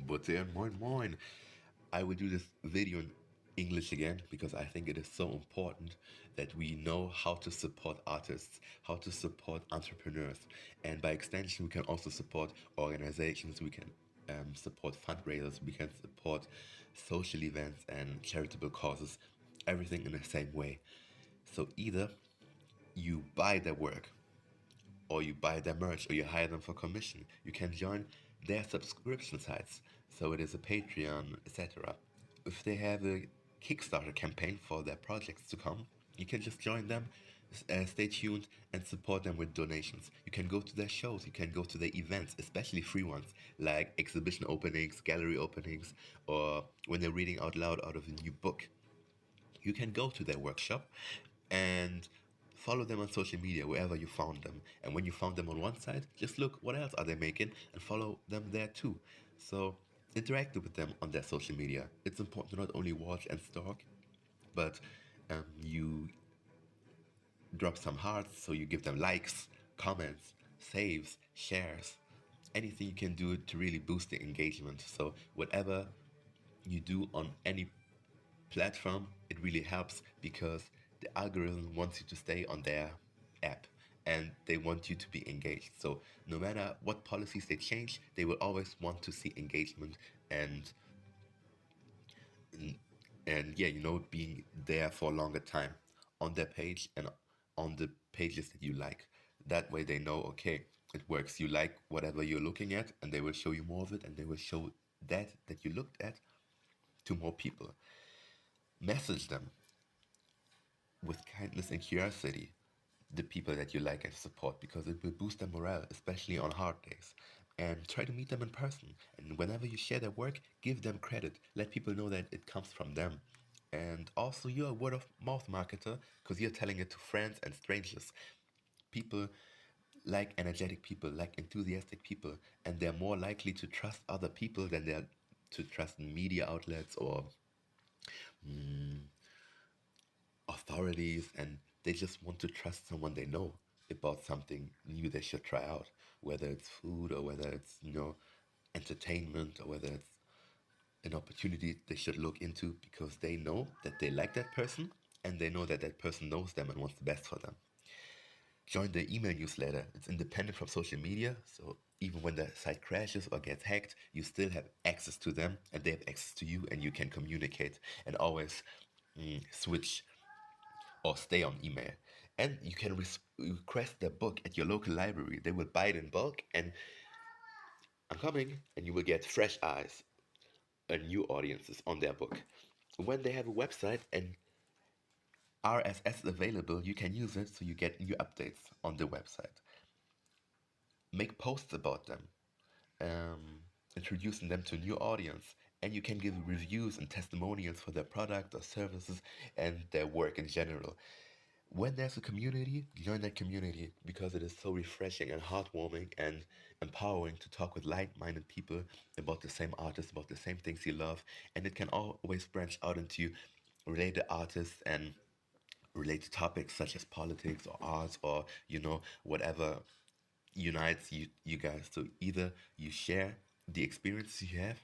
Bote and moin moin. I will do this video in English again because I think it is so important that we know how to support artists, how to support entrepreneurs, and by extension, we can also support organizations, we can support fundraisers, we can support social events and charitable causes, everything in the same way. So either you buy their work or you buy their merch or you hire them for commission. You can join their subscription sites. So it is a Patreon, etc. If they have a Kickstarter campaign for their projects to come, you can just join them, stay tuned, and support them with donations. You can go to their shows, you can go to their events, especially free ones, like exhibition openings, gallery openings, or when they're reading out loud out of a new book. You can go to their workshop and follow them on social media wherever you found them. And when you found them on one side, just look what else are they making and follow them there too. So interact with them on their social media. It's important to not only watch and stalk, but you drop some hearts, so you give them likes, comments, saves, shares, anything you can do to really boost the engagement. So whatever you do on any platform, it really helps because the algorithm wants you to stay on their app and they want you to be engaged. So no matter what policies they change, they will always want to see engagement and and yeah, being there for a longer time on their page and on the pages that you like. That way they know, okay, it works. You like whatever you're looking at and they will show you more of it and they will show that you looked at to more people. Message them with kindness and curiosity the people that you like and support because it will boost their morale, especially on hard days. And try to meet them in person. And whenever you share their work, give them credit. Let people know that it comes from them. And also, you're a word of mouth marketer because you're telling it to friends and strangers. People like energetic people, like enthusiastic people, and they're more likely to trust other people than they're to trust media outlets or authorities, and they just want to trust someone they know about something new they should try out, whether it's food or whether it's entertainment or whether it's an opportunity they should look into because they know that they like that person and they know that that person knows them and wants the best for them. Join the email newsletter. It's independent from social media, so even when the site crashes or gets hacked, you still have access to them and they have access to you and you can communicate and always switch or stay on email. And you can request their book at your local library. They will buy it in bulk, and I'm coming, and you will get fresh eyes and new audiences on their book. When they have a website and RSS available, you can use it so you get new updates on the website. Make posts about them, introducing them to a new audience, and you can give reviews and testimonials for their product or services and their work in general. When there's a community, join that community because it is so refreshing and heartwarming and empowering to talk with like minded people about the same artists, about the same things you love. And it can always branch out into related artists and related topics such as politics or arts or, whatever unites you guys. So either you share the experiences you have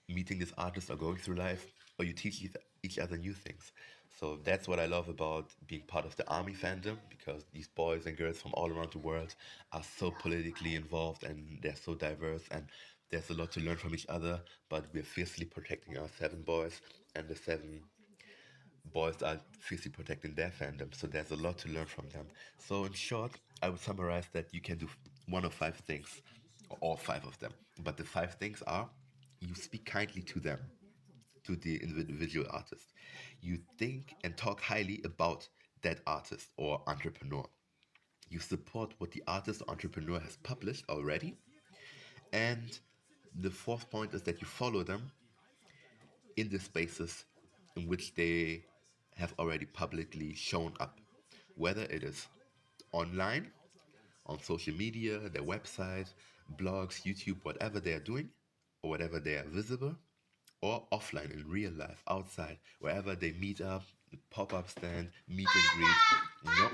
meeting these artists or going through life, or you teach each other new things. So that's what I love about being part of the army fandom because these boys and girls from all around the world are so politically involved and they're so diverse and there's a lot to learn from each other, but we're fiercely protecting our seven boys and the seven boys are fiercely protecting their fandom. So there's a lot to learn from them. So in short, I would summarize that you can do one of five things, or all five of them. But the five things are you speak kindly to them, to the individual artist. You think and talk highly about that artist or entrepreneur. You support what the artist or entrepreneur has published already. And the fourth point is that you follow them in the spaces in which they have already publicly shown up, whether it is online, on social media, their website, blogs, YouTube, whatever they are doing, or whatever they are visible, or offline in real life, outside, wherever they meet up, pop up stand, meet and greet. No,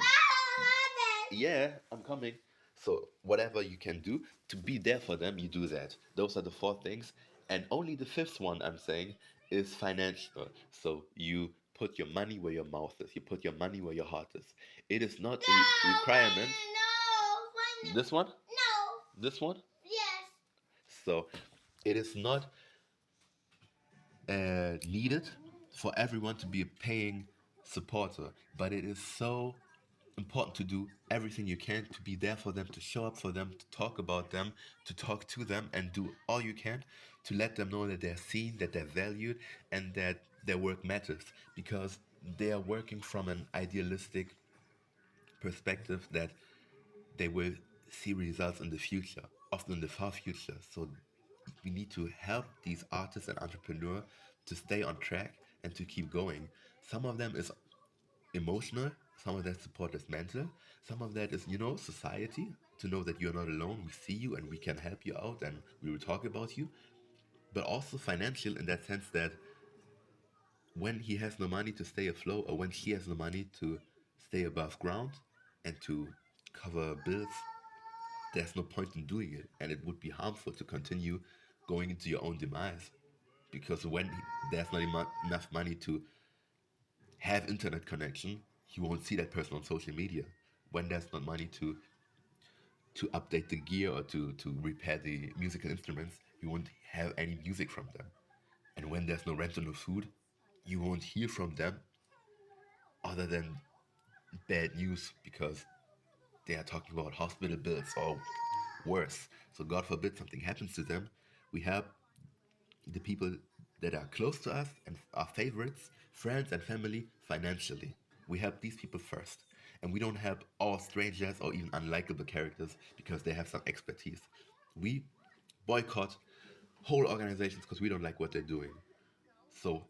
yeah, I'm coming. So whatever you can do to be there for them, you do that. Those are the four things, And only the fifth one I'm saying is financial. So you put your money where your mouth is. You put your money where your heart is. It is not a requirement. No. This one? No. This one? Yes. So it is not needed for everyone to be a paying supporter, but it is so important to do everything you can to be there for them, to show up for them, to talk about them, to talk to them, and do all you can to let them know that they're seen, that they're valued, and that their work matters because they are working from an idealistic perspective that they will see results in the future, often in the far future. So we need to help these artists and entrepreneurs to stay on track and to keep going. Some of them is emotional, some of that support is mental, some of that is, society, to know that you're not alone, we see you and we can help you out and we will talk about you, but also financial in that sense that when he has no money to stay afloat or when she has no money to stay above ground and to cover bills, there's no point in doing it, and it would be harmful to continue going into your own demise because when there's not enough money to have internet connection, you won't see that person on social media. When there's not money to update the gear or to repair the musical instruments, you won't have any music from them. And when there's no rent or no food, you won't hear from them other than bad news because they are talking about hospital bills or worse. So God forbid something happens to them. We help the people that are close to us and our favorites, friends and family financially. We help these people first. And we don't help all strangers or even unlikable characters because they have some expertise. We boycott whole organizations because we don't like what they're doing. So,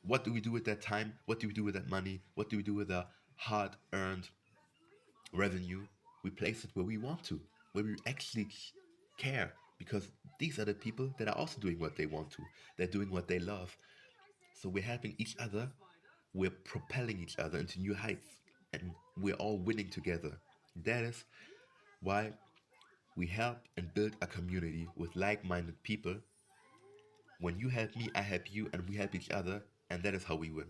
what do we do with that time? What do we do with that money? What do we do with the hard earned revenue? We place it where we want to, where we actually care because these are the people that are also doing what they want to. They're doing what they love. So we're helping each other, we're propelling each other into new heights, and we're all winning together. That is why we help and build a community with like minded people. When you help me, I help you, and we help each other, and that is how we win.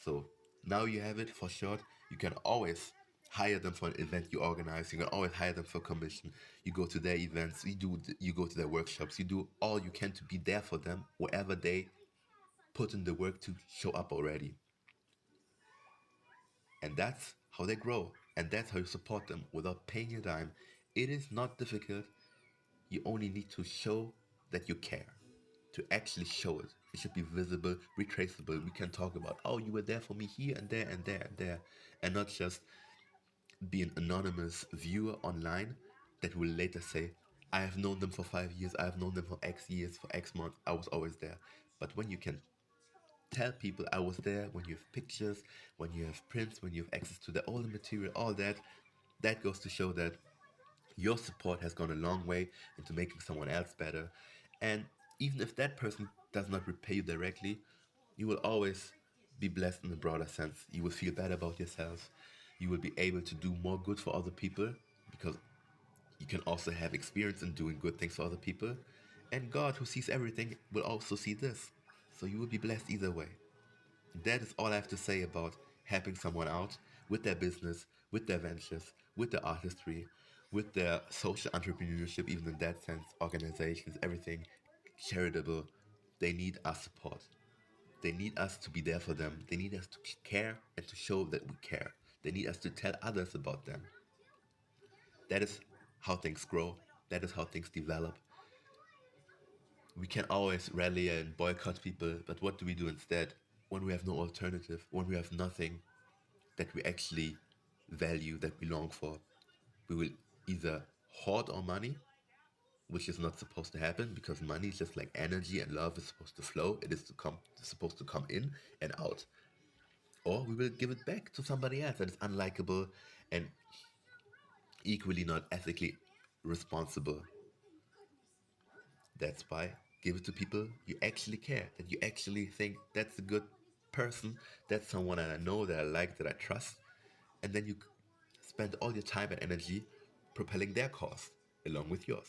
So now you have it for short. You can always hire them for an event you organize. You can always hire them for commission. You go to their events. You go to their workshops. You do all you can to be there for them wherever they put in the work to show up already. And that's how they grow. And that's how you support them without paying a dime. It is not difficult. You only need to show that you care. To actually show it. It should be visible, retraceable. We can talk about, oh, you were there for me here and there and there and there. And not just be an anonymous viewer online that will later say, I have known them for 5 years, I have known them for X years, for X months, I was always there. But when you can tell people I was there, when you have pictures, when you have prints, when you have access to the older material, all that, that goes to show that your support has gone a long way into making someone else better. And even if that person does not repay you directly, you will always be blessed in a broader sense. You will feel better about yourself. You will be able to do more good for other people because you can also have experience in doing good things for other people. And God, who sees everything, will also see this. So you will be blessed either way. That is all I have to say about helping someone out with their business, with their ventures, with their artistry, with their social entrepreneurship, even in that sense, organizations, everything charitable. They need our support. They need us to be there for them. They need us to care and to show that we care. They need us to tell others about them. That is how things grow. That is how things develop. We can always rally and boycott people, but what do we do instead? When we have no alternative, when we have nothing that we actually value, that we long for, we will either hoard our money, which is not supposed to happen because money is just like energy and love is supposed to flow. It is supposed to come in and out. Or we will give it back to somebody else that is unlikable and equally not ethically responsible. That's why give it to people you actually care, that you actually think that's a good person, that's someone that I know, that I like, that I trust, and then you spend all your time and energy propelling their cause along with yours.